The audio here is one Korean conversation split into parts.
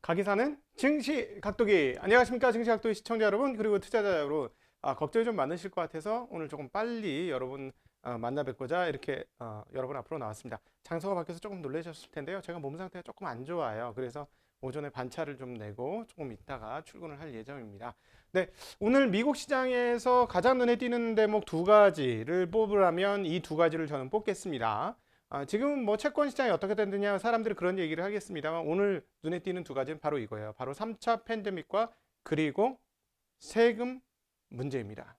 가기사는 증시 각도기. 안녕하십니까 증시 각도기 시청자 여러분, 그리고 투자자 여러분. 걱정이 좀 많으실 것 같아서 오늘 조금 빨리 여러분 만나 뵙고자 이렇게 여러분 앞으로 나왔습니다. 장소가 바뀌어서 조금 놀라셨을 텐데요, 제가 몸 상태가 조금 안 좋아요. 그래서 오전에 반차를 좀 내고 조금 있다가 출근을 할 예정입니다. 네, 오늘 미국 시장에서 가장 눈에 띄는 대목 두 가지를 뽑으라면 이 두 가지를 저는 뽑겠습니다. 지금 뭐 채권 시장이 어떻게 됐느냐, 사람들이 그런 얘기를 하겠습니다만, 오늘 눈에 띄는 두 가지는 바로 이거예요. 바로 3차 팬데믹과 그리고 세금 문제입니다.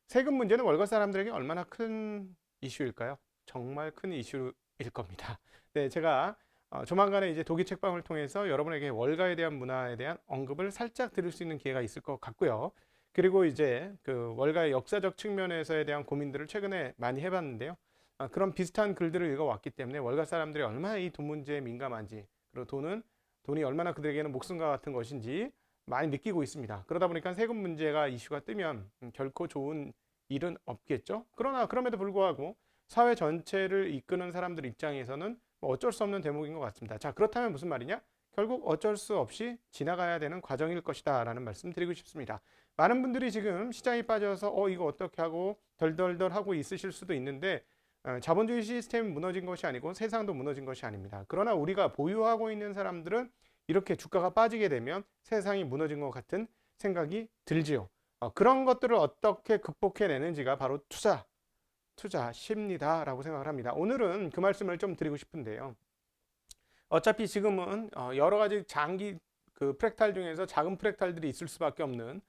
세금 문제는 월가 사람들에게 얼마나 큰 이슈일까요? 정말 큰 이슈일 겁니다. 네, 제가 조만간에 이제 독일 책방을 통해서 여러분에게 월가에 대한 문화에 대한 언급을 살짝 드릴 수 있는 기회가 있을 것 같고요. 그리고 이제 그 월가의 역사적 측면에서에 대한 고민들을 최근에 많이 해봤는데요. 그런 비슷한 글들을 읽어왔기 때문에 월가 사람들이 얼마나 이 돈 문제에 민감한지, 그리고 돈이 얼마나 그들에게는 목숨과 같은 것인지 많이 느끼고 있습니다. 그러다 보니까 세금 문제가 이슈가 뜨면 결코 좋은 일은 없겠죠. 그러나 그럼에도 불구하고 사회 전체를 이끄는 사람들 입장에서는 뭐 어쩔 수 없는 대목인 것 같습니다. 자, 그렇다면 무슨 말이냐? 결국 어쩔 수 없이 지나가야 되는 과정일 것이다 라는 말씀 드리고 싶습니다. 많은 분들이 지금 시장이 빠져서 이거 어떻게 하고 덜덜덜 하고 있으실 수도 있는데, 자본주의 시스템이 무너진 것이 아니고 세상도 무너진 것이 아닙니다. 그러나 우리가 보유하고 있는 사람들은 이렇게 주가가 빠지게 되면 세상이 무너진 것 같은 생각이 들지요. 그런 것들을 어떻게 극복해내는지가 바로 투자십니다라고 생각을 합니다. 오늘은 그 말씀을 좀 드리고 싶은데요. 어차피 지금은 여러 가지 장기 그 프랙탈 중에서 작은 프랙탈들이 있을 수밖에 없는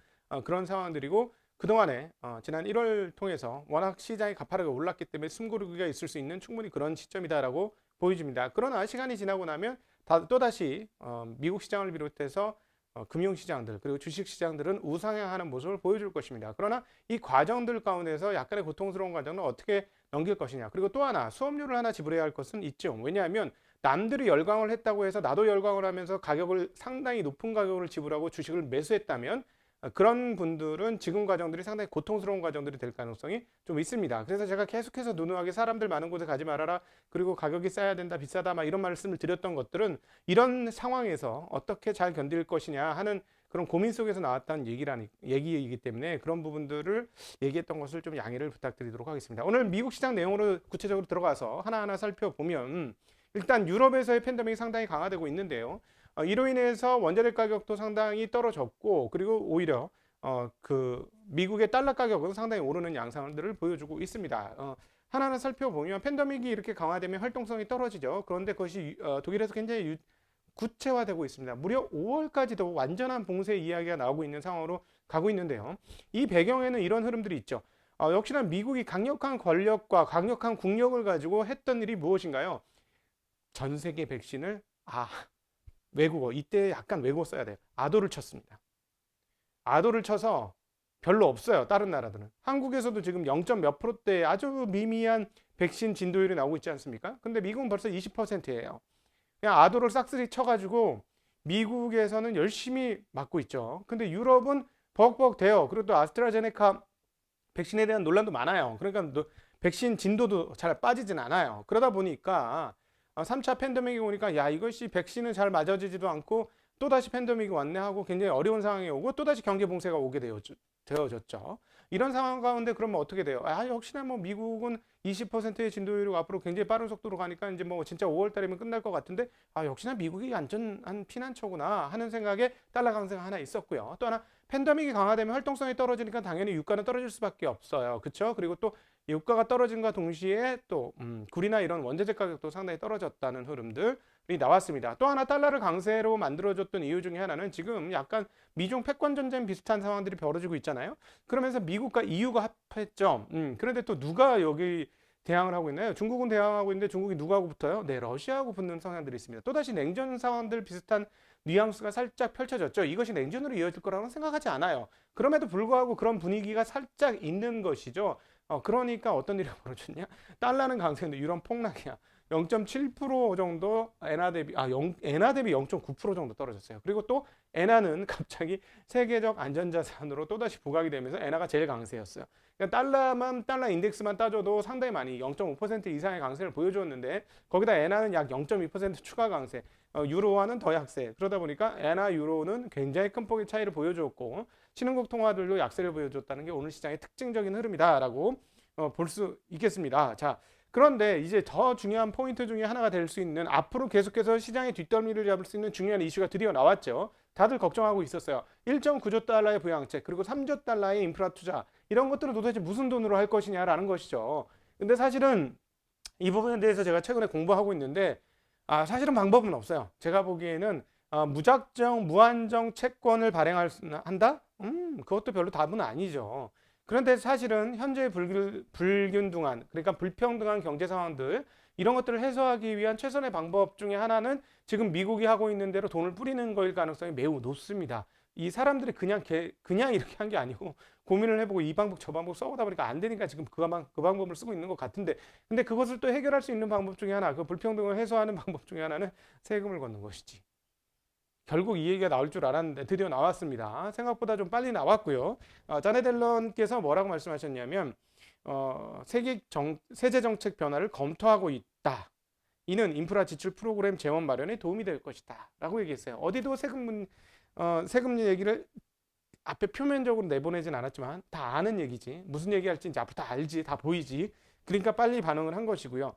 그런 상황들이고, 그동안에 지난 1월 통해서 워낙 시장이 가파르게 올랐기 때문에 숨고르기가 있을 수 있는 충분히 그런 시점이다라고 보여집니다. 그러나 시간이 지나고 나면 또다시 미국 시장을 비롯해서 금융시장들 그리고 주식시장들은 우상향하는 모습을 보여줄 것입니다. 그러나 이 과정들 가운데서 약간의 고통스러운 과정을 어떻게 넘길 것이냐, 그리고 또 하나 수업료를 하나 지불해야 할 것은 있죠. 왜냐하면 남들이 열광을 했다고 해서 나도 열광을 하면서 가격을 상당히 높은 가격을 지불하고 주식을 매수했다면 그런 분들은 지금 과정들이 상당히 고통스러운 과정들이 될 가능성이 좀 있습니다. 그래서 제가 계속해서 누누하게 사람들 많은 곳에 가지 말아라, 그리고 가격이 싸야 된다, 비싸다, 막 이런 말씀을 드렸던 것들은 이런 상황에서 어떻게 잘 견딜 것이냐 하는 그런 고민 속에서 나왔다는 얘기이기 때문에 그런 부분들을 얘기했던 것을 좀 양해를 부탁드리도록 하겠습니다. 오늘 미국 시장 내용으로 구체적으로 들어가서 하나하나 살펴보면, 일단 유럽에서의 팬데믹이 상당히 강화되고 있는데요. 이로 인해서 원자재 가격도 상당히 떨어졌고, 그리고 오히려 그 미국의 달러 가격은 상당히 오르는 양상들을 보여주고 있습니다. 하나하나 살펴보면 팬데믹이 이렇게 강화되면 활동성이 떨어지죠. 그런데 그것이 독일에서 굉장히 구체화되고 있습니다. 무려 5월까지도 완전한 봉쇄 이야기가 나오고 있는 상황으로 가고 있는데요. 이 배경에는 이런 흐름들이 있죠. 역시나 미국이 강력한 권력과 강력한 국력을 가지고 했던 일이 무엇인가요? 전 세계 백신을 외국어, 이때 약간 외국어 써야 돼요. 아도를 쳤습니다. 아도를 쳐서 별로 없어요, 다른 나라들은. 한국에서도 지금 0. 몇 프로대 아주 미미한 백신 진도율이 나오고 있지 않습니까? 근데 미국은 벌써 20%예요. 그냥 아도를 싹쓸이 쳐가지고 미국에서는 열심히 맞고 있죠. 근데 유럽은 벅벅 돼요. 그리고 또 아스트라제네카 백신에 대한 논란도 많아요. 그러니까 백신 진도도 잘 빠지진 않아요. 그러다 보니까 3차 팬데믹이 오니까 야, 이것이 백신은 잘 맞아지지도 않고 또다시 팬데믹이 왔네 하고 굉장히 어려운 상황이 오고 또다시 경제 봉쇄가 오게 되어졌죠. 이런 상황 가운데 그러면 어떻게 돼요? 혹시나 뭐 미국은 20%의 진도율이 앞으로 굉장히 빠른 속도로 가니까 이제 뭐 진짜 5월 달이면 끝날 것 같은데, 역시나 미국이 안전한 피난처구나 하는 생각에 달러 강세가 하나 있었고요. 또 하나, 팬데믹이 강화되면 활동성이 떨어지니까 당연히 유가는 떨어질 수밖에 없어요. 그렇죠? 그리고 또 유가가 떨어진과 동시에 또 굴이나 이런 원재재 가격도 상당히 떨어졌다는 흐름들이 나왔습니다. 또 하나, 달러를 강세로 만들어줬던 이유 중에 하나는 지금 약간 미중 패권 전쟁 비슷한 상황들이 벌어지고 있잖아요. 그러면서 미국과 EU가 합했죠. 그런데 또 누가 여기 대항을 하고 있나요? 중국은 대항하고 있는데 중국이 누구하고 붙어요? 네, 러시아하고 붙는 상황들이 있습니다. 또다시 냉전 상황들 비슷한 뉘앙스가 살짝 펼쳐졌죠. 이것이 냉전으로 이어질 거라고는 생각하지 않아요. 그럼에도 불구하고 그런 분위기가 살짝 있는 것이죠. 그러니까 어떤 일이 벌어졌냐? 달러는 강세인데 유럽 폭락이야. 0.7% 정도 엔화 대비 0.9% 정도 떨어졌어요. 그리고 또 엔화는 갑자기 세계적 안전자산으로 또다시 부각이 되면서 엔화가 제일 강세였어요. 그러니까 달러 인덱스만 따져도 상당히 많이 0.5% 이상의 강세를 보여주었는데, 거기다 엔화는 약 0.2% 추가 강세. 유로화는 더 약세. 그러다 보니까 엔화 유로는 굉장히 큰 폭의 차이를 보여줬고 신흥국 통화들도 약세를 보여줬다는 게 오늘 시장의 특징적인 흐름이다라고 볼 수 있겠습니다. 자, 그런데 이제 더 중요한 포인트 중에 하나가 될 수 있는 앞으로 계속해서 시장의 뒷덜미를 잡을 수 있는 중요한 이슈가 드디어 나왔죠. 다들 걱정하고 있었어요. 1.9조 달러의 부양책 그리고 3조 달러의 인프라 투자 이런 것들은 도대체 무슨 돈으로 할 것이냐라는 것이죠. 근데 사실은 이 부분에 대해서 제가 최근에 공부하고 있는데 사실은 방법은 없어요. 제가 보기에는 무작정 무한정 채권을 발행한다? 그것도 별로 답은 아니죠. 그런데 사실은 현재 불균등한 그러니까 불평등한 경제 상황들 이런 것들을 해소하기 위한 최선의 방법 중에 하나는 지금 미국이 하고 있는 대로 돈을 뿌리는 거일 가능성이 매우 높습니다. 이 사람들이 그냥 이렇게 한 게 아니고 고민을 해보고 이 방법 저 방법 써보다 보니까 안 되니까 지금 그 방법을 쓰고 있는 것 같은데 근데 그것을 또 해결할 수 있는 방법 중에 하나 그 불평등을 해소하는 방법 중에 하나는 세금을 걷는 것이지. 결국 이 얘기가 나올 줄 알았는데 드디어 나왔습니다. 생각보다 좀 빨리 나왔고요. 자네 델런께서 뭐라고 말씀하셨냐면 세제 정책 변화를 검토하고 있다. 이는 인프라 지출 프로그램 재원 마련에 도움이 될 것이다. 라고 얘기했어요. 어디도 세금 얘기를 앞에 표면적으로 내보내진 않았지만 다 아는 얘기지. 무슨 얘기할지 이제 앞으로 다 알지. 다 보이지. 그러니까 빨리 반응을 한 것이고요.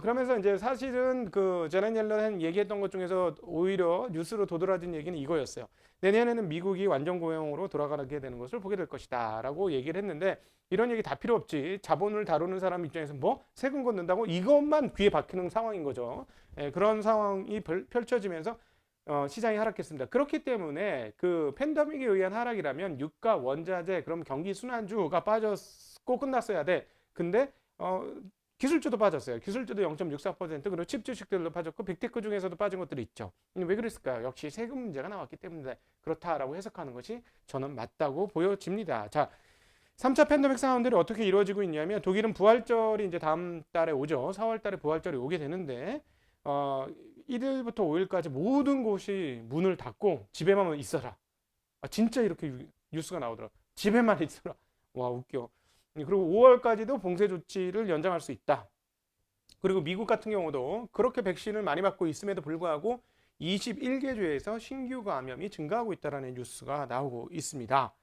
그러면서 이제 사실은 그 제넷 옐런 얘기했던 것 중에서 오히려 뉴스로 도드라진 얘기는 이거였어요. 내년에는 미국이 완전 고용으로 돌아가게 되는 것을 보게 될 것이다. 라고 얘기를 했는데 이런 얘기 다 필요 없지. 자본을 다루는 사람 입장에서 뭐 세금 걷는다고 이것만 귀에 박히는 상황인 거죠. 그런 상황이 펼쳐지면서 시장이 하락했습니다. 그렇기 때문에 그 팬데믹에 의한 하락이라면 유가, 원자재, 그럼 경기 순환주가 빠졌고 끝났어야 돼. 근데 기술주도 빠졌어요. 기술주도 0.64% 그리고 칩 주식들도 빠졌고 빅테크 중에서도 빠진 것들이 있죠. 왜 그랬을까요? 역시 세금 문제가 나왔기 때문에 그렇다라고 해석하는 것이 저는 맞다고 보여집니다. 자, 3차 팬데믹 상황들이 어떻게 이루어지고 있냐면 독일은 부활절이 이제 다음 달에 오죠. 4월 달에 부활절이 오게 되는데 1일부터 5일까지 모든 곳이 문을 닫고 집에만 있어라. 진짜 이렇게 뉴스가 나오더라. 집에만 있어라. 와 웃겨. 그리고 5월까지도 봉쇄 조치를 연장할 수 있다. 그리고 미국 같은 경우도 그렇게 백신을 많이 맞고 있음에도 불구하고 21개 주에서 신규 감염이 증가하고 있다는 뉴스가 나오고 있습니다.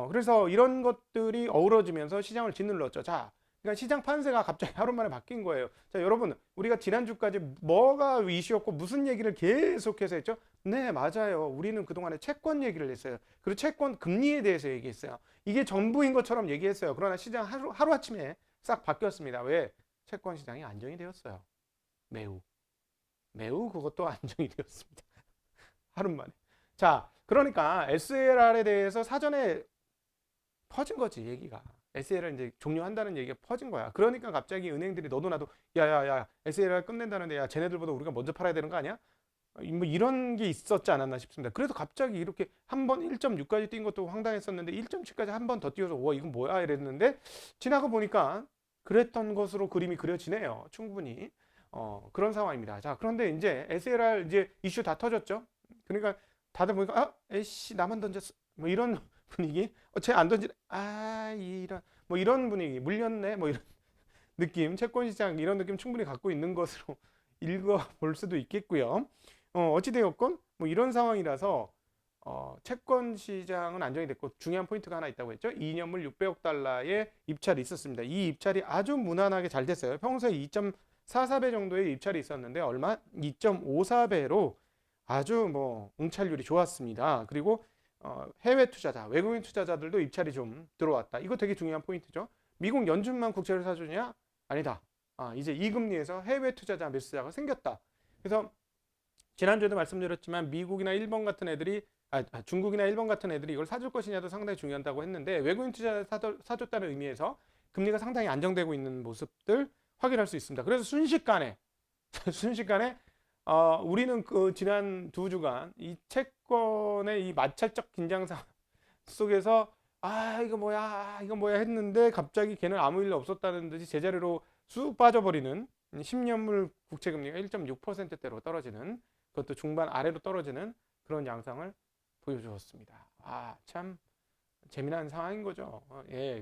그래서 이런 것들이 어우러지면서 시장을 짓눌렀죠. 자, 그러니까 시장 판세가 갑자기 하루 만에 바뀐 거예요. 자, 여러분, 우리가 지난주까지 뭐가 이슈였고 무슨 얘기를 계속해서 했죠? 네, 맞아요. 우리는 그동안에 채권 얘기를 했어요. 그리고 채권 금리에 대해서 얘기했어요. 이게 전부인 것처럼 얘기했어요. 그러나 시장 하루아침에 싹 바뀌었습니다. 왜? 채권 시장이 안정이 되었어요. 매우 그것도 안정이 되었습니다. 하루 만에. 자, 그러니까 SLR에 대해서 사전에 퍼진 거지, 얘기가. SLR 이제 종료한다는 얘기가 퍼진 거야. 그러니까 갑자기 은행들이 너도 나도 야야야 SLR 끝낸다는데 야 쟤네들보다 우리가 먼저 팔아야 되는 거 아니야? 뭐 이런 게 있었지 않았나 싶습니다. 그래서 갑자기 이렇게 한 번 1.6까지 뛴 것도 황당했었는데 1.7까지 한 번 더 뛰어서 와 이건 뭐야 이랬는데 지나고 보니까 그랬던 것으로 그림이 그려지네요. 충분히 그런 상황입니다. 자 그런데 이제 SLR 이제 이슈 다 터졌죠. 그러니까 다들 보니까 에이씨 나만 던졌어 뭐 이런 분위기 쟤 안 던지네 이런 뭐 이런 분위기 물렸네 뭐 이런 느낌 채권 시장 이런 느낌 충분히 갖고 있는 것으로 읽어볼 수도 있겠고요. 어찌되었건 뭐 이런 상황이라서 채권 시장은 안정이 됐고 중요한 포인트가 하나 있다고 했죠. 2년물 600억 달러의 입찰이 있었습니다. 이 입찰이 아주 무난하게 잘 됐어요. 평소에 2.44배 정도의 입찰이 있었는데 얼마? 2.54배로 아주 뭐 응찰률이 좋았습니다. 그리고 해외 투자자, 외국인 투자자들도 입찰이 좀 들어왔다. 이거 되게 중요한 포인트죠. 미국 연준만 국채를 사주냐? 아니다. 이제 이금리에서 해외 투자자 매수자가 생겼다. 그래서 지난주에도 말씀드렸지만 미국이나 일본 같은 애들이 중국이나 일본 같은 애들이 이걸 사줄 것이냐도 상당히 중요하다고 했는데 외국인 투자자 사줬다는 의미에서 금리가 상당히 안정되고 있는 모습들 확인할 수 있습니다. 그래서 순식간에 우리는 그 지난 2주간 이 채권의 이 마찰적 긴장 상황 속에서 이거 뭐야 했는데 갑자기 걔는 아무 일 없었다는 듯이 제자리로 쑥 빠져버리는 10년물 국채 금리가 1.6%대로 떨어지는 그것도 중반 아래로 떨어지는 그런 양상을 보여주었습니다. 참 재미난 상황인 거죠.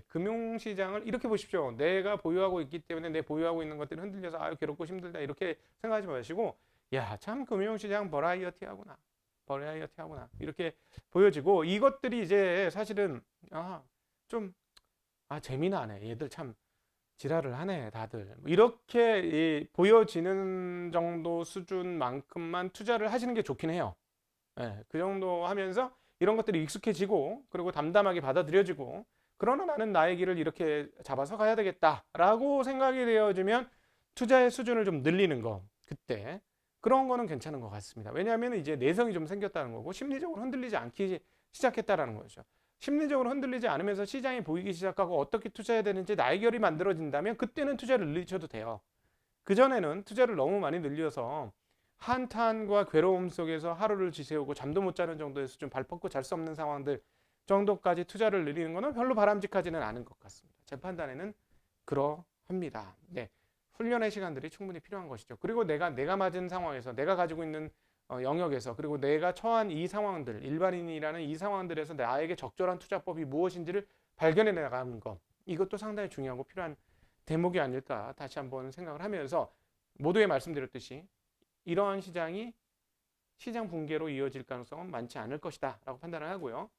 금융시장을 이렇게 보십시오. 내가 보유하고 있기 때문에 내 보유하고 있는 것들이 흔들려서 괴롭고 힘들다 이렇게 생각하지 마시고 야, 참 금융시장 버라이어티하구나 이렇게 보여지고 이것들이 이제 사실은 좀 재미나네. 얘들 참 지랄을 하네 다들. 뭐 이렇게 보여지는 정도 수준만큼만 투자를 하시는 게 좋긴 해요. 예, 그 정도 하면서 이런 것들이 익숙해지고 그리고 담담하게 받아들여지고 그러나 나는 나의 길을 이렇게 잡아서 가야 되겠다라고 생각이 되어지면 투자의 수준을 좀 늘리는 거 그때 그런 거는 괜찮은 것 같습니다. 왜냐하면 이제 내성이 좀 생겼다는 거고 심리적으로 흔들리지 않기 시작했다라는 거죠. 심리적으로 흔들리지 않으면서 시장이 보이기 시작하고 어떻게 투자해야 되는지 나의 결이 만들어진다면 그때는 투자를 늘리셔도 돼요. 그전에는 투자를 너무 많이 늘려서 한탄과 괴로움 속에서 하루를 지새우고 잠도 못 자는 정도에서 좀 발 뻗고 잘 수 없는 상황들 정도까지 투자를 늘리는 것은 별로 바람직하지는 않은 것 같습니다. 제 판단에는 그러합니다. 네. 훈련의 시간들이 충분히 필요한 것이죠. 그리고 내가 맞은 상황에서 내가 가지고 있는 영역에서 그리고 내가 처한 이 상황들 일반인이라는 이 상황들에서 나에게 적절한 투자법이 무엇인지를 발견해 나가는 것 이것도 상당히 중요하고 필요한 대목이 아닐까 다시 한번 생각을 하면서 모두에 말씀드렸듯이 이러한 시장이 시장 붕괴로 이어질 가능성은 많지 않을 것이다 라고 판단을 하고요.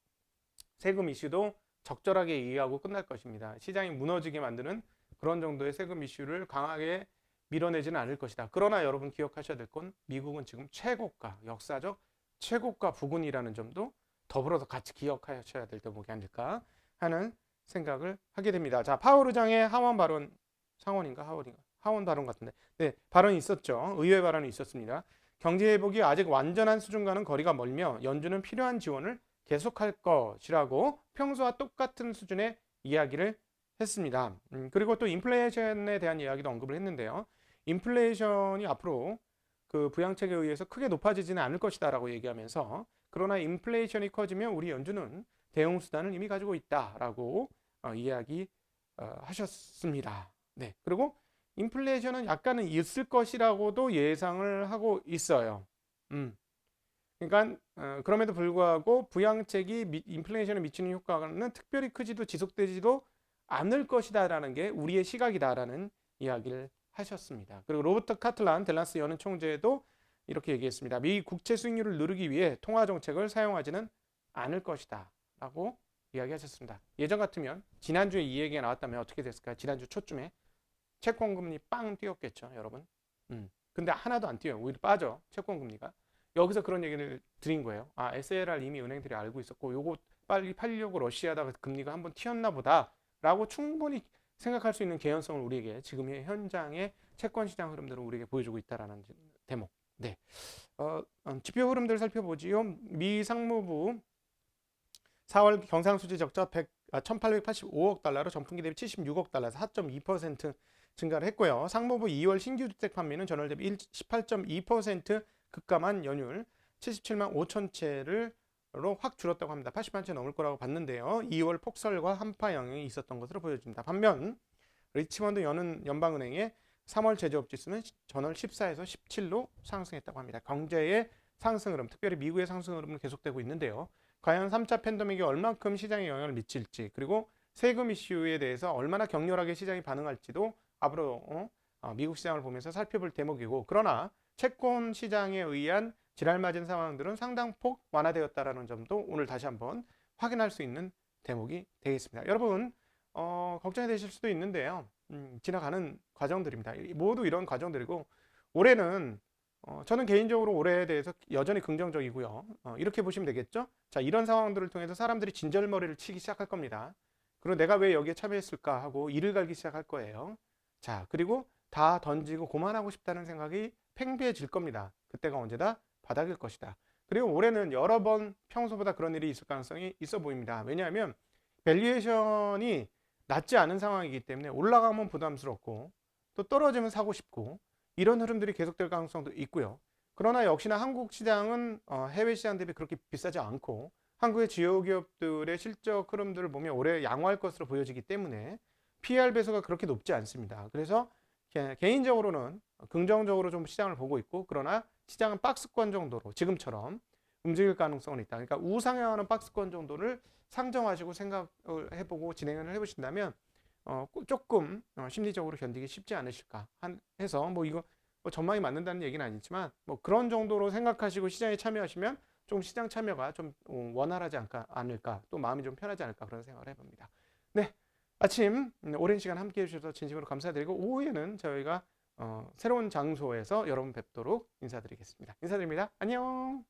세금 이슈도 적절하게 이해하고 끝날 것입니다. 시장이 무너지게 만드는 그런 정도의 세금 이슈를 강하게 밀어내지는 않을 것이다. 그러나 여러분 기억하셔야 될 건 미국은 지금 최고가, 역사적 최고가 부근이라는 점도 더불어서 같이 기억하셔야 될 대목이 아닐까 하는 생각을 하게 됩니다. 자, 파월 의장의 하원 발언, 상원인가 하원 발언 같은데, 네, 발언이 있었죠. 의회 발언이 있었습니다. 경제 회복이 아직 완전한 수준과는 거리가 멀며 연준은 필요한 지원을 계속할 것이라고 평소와 똑같은 수준의 이야기를 했습니다. 그리고 또 인플레이션에 대한 이야기도 언급을 했는데요. 인플레이션이 앞으로 그 부양책에 의해서 크게 높아지지는 않을 것이다라고 얘기하면서 그러나 인플레이션이 커지면 우리 연준은 대응 수단을 이미 가지고 있다라고 이야기하셨습니다. 네. 그리고 인플레이션은 약간은 있을 것이라고도 예상을 하고 있어요. 그러니까 그럼에도 불구하고 부양책이 인플레이션에 미치는 효과는 특별히 크지도 지속되지도 않을 것이다라는 게 우리의 시각이다라는 이야기를 하셨습니다. 그리고 로버트 카틀란 댈러스 연은 총재도 이렇게 얘기했습니다. 미 국채 수익률을 누르기 위해 통화 정책을 사용하지는 않을 것이다라고 이야기하셨습니다. 예전 같으면 지난주에 이 얘기가 나왔다면 어떻게 됐을까요? 지난주 초쯤에 채권금리 빵 뛰었겠죠, 여러분. 근데 하나도 안 뛰어요. 오히려 빠져 채권금리가. 여기서 그런 얘기를 드린 거예요. SLR 이미 은행들이 알고 있었고 요거 빨리 팔려고 러시아다가 금리가 한번 튀었나 보다라고 충분히 생각할 수 있는 개연성을 우리에게 지금의 현장의 채권 시장 흐름들을 우리에게 보여주고 있다라는 대목. 네. 지표 흐름들 살펴보지요. 미 상무부 4월 경상수지 적자 1,885억 달러로 전분기 대비 76억 달러에서 4.2% 증가를 했고요. 상무부 2월 신규 주택 판매는 전월 대비 18.2% 급감한 연율 77만 5천 채를 확 줄었다고 합니다. 80만 채 넘을 거라고 봤는데요. 2월 폭설과 한파 영향이 있었던 것으로 보여집니다. 반면 리치먼드 연방은행의 3월 제조업 지수는 전월 14에서 17로 상승했다고 합니다. 경제의 상승 흐름, 특별히 미국의 상승 흐름은 계속되고 있는데요. 과연 3차 팬데믹이 얼만큼 시장에 영향을 미칠지 그리고 세금 이슈에 대해서 얼마나 격렬하게 시장이 반응할지도 앞으로 미국 시장을 보면서 살펴볼 대목이고 그러나 채권 시장에 의한 지랄맞은 상황들은 상당폭 완화되었다라는 점도 오늘 다시 한번 확인할 수 있는 대목이 되겠습니다. 여러분 걱정이 되실 수도 있는데요. 지나가는 과정들입니다. 모두 이런 과정들이고 올해는 저는 개인적으로 올해에 대해서 여전히 긍정적이고요. 이렇게 보시면 되겠죠. 자, 이런 상황들을 통해서 사람들이 진절머리를 치기 시작할 겁니다. 그리고 내가 왜 여기에 참여했을까 하고 이를 갈기 시작할 거예요. 자, 그리고 다 던지고 그만하고 싶다는 생각이 팽배해질 겁니다. 그때가 언제다? 바닥일 것이다. 그리고 올해는 여러 번 평소보다 그런 일이 있을 가능성이 있어 보입니다. 왜냐하면 밸류에이션이 낮지 않은 상황이기 때문에 올라가면 부담스럽고 또 떨어지면 사고 싶고 이런 흐름들이 계속될 가능성도 있고요. 그러나 역시나 한국 시장은 해외 시장 대비 그렇게 비싸지 않고 한국의 주요 기업들의 실적 흐름들을 보면 올해 양호할 것으로 보여지기 때문에 PR 배수가 그렇게 높지 않습니다. 그래서 개인적으로는 긍정적으로 좀 시장을 보고 있고 그러나 시장은 박스권 정도로 지금처럼 움직일 가능성은 있다. 그러니까 우상향하는 박스권 정도를 상정하시고 생각을 해보고 진행을 해보신다면 조금 심리적으로 견디기 쉽지 않으실까 해서 뭐 이거 뭐 전망이 맞는다는 얘기는 아니지만 뭐 그런 정도로 생각하시고 시장에 참여하시면 좀 시장 참여가 좀 원활하지 않을까, 또 마음이 좀 편하지 않을까 그런 생각을 해봅니다. 네, 아침 오랜 시간 함께 해주셔서 진심으로 감사드리고 오후에는 저희가 새로운 장소에서 여러분 뵙도록 인사드리겠습니다. 인사드립니다. 안녕.